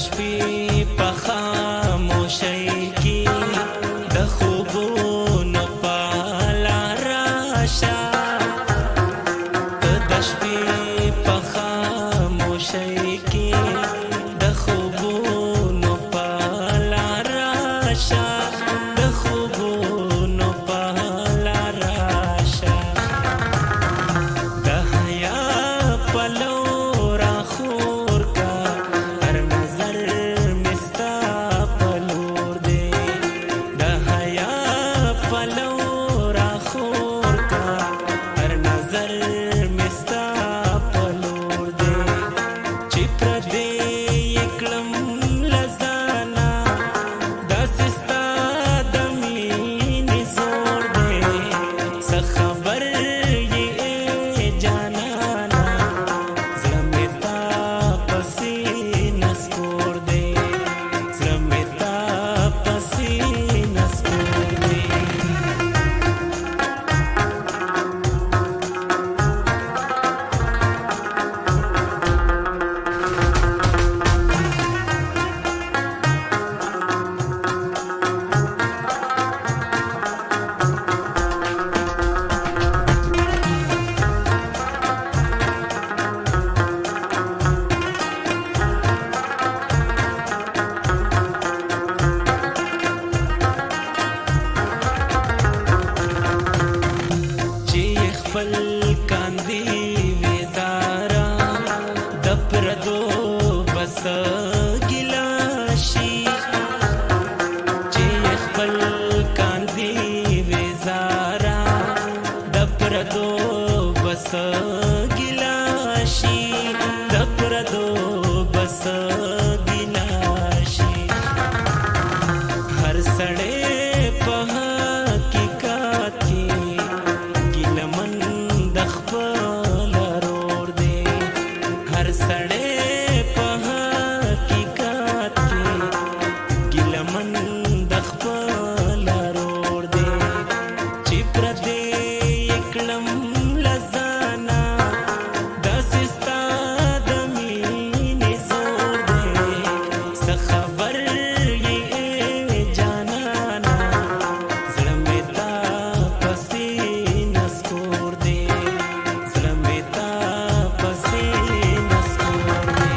شپې په خاموشۍ کې د خوبونو په لار راشه ته د شپې په خاموشۍ کې د خوبونو په لار راشه د خوبونو په لار راشه د حیا پلو راخور کا هر نظر مستا پلور دے د حیا پلو راخور کا هر نظر مستا پلور دے چې پر دې کلم لزانا داسې ستا د مینې زور دی څه خبر یې جانانا زړه مې تا پسې نسکور دی زړه مې تا پسې نسکور دی چې خپل کاندي وزارا د پردو بس ګلاشي چې خپل کاندي وزارا د پردو بس ګلاشي د پردو بس ګلاشي هر سړی په حقیقت کې ګیلمن د خپل رور دی هر سړی په حقیقت کې ګیلمن د خپل رور دی چې پر دې کلم لزانا داسې ستا د مینې زور دی څه خبر یې جانانا زړه مې تا پسې نسکور دی زړه مې تا پسې نسکور دی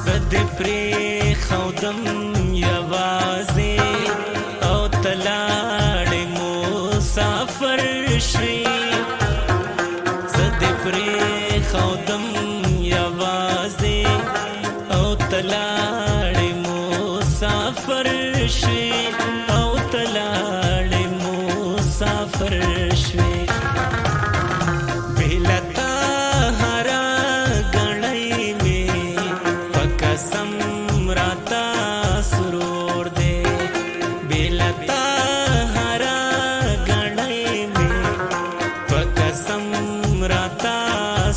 زه دې پرېښودم یوازې او ته لاړې مسافر شوې زه دې پرېښودم یوازې او ته لاړې مسافر شوې او ته لاړې مسافر شوې بېلتا هره ګړۍ مې په قسم راته سرور دی بېلتا هره ګړۍ مې په قسم راته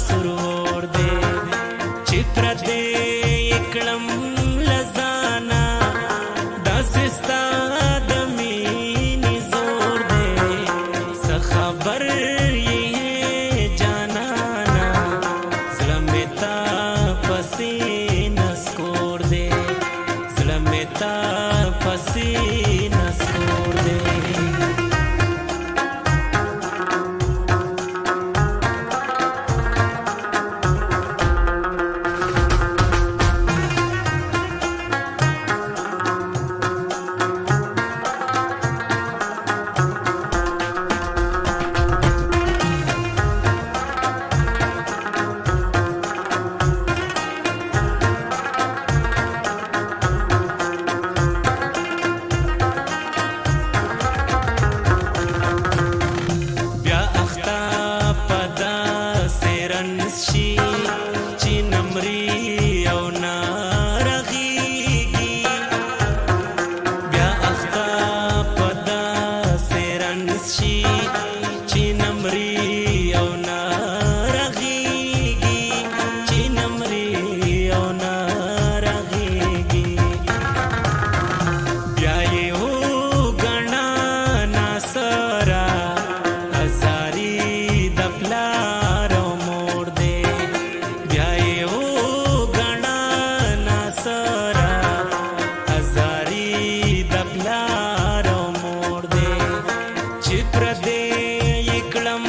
سرور دی چې پردې کړم لزانا داسې ستا د مینې زور دی څه خبر یې جانانا زړه مې تا پسې نسکور دې یکړم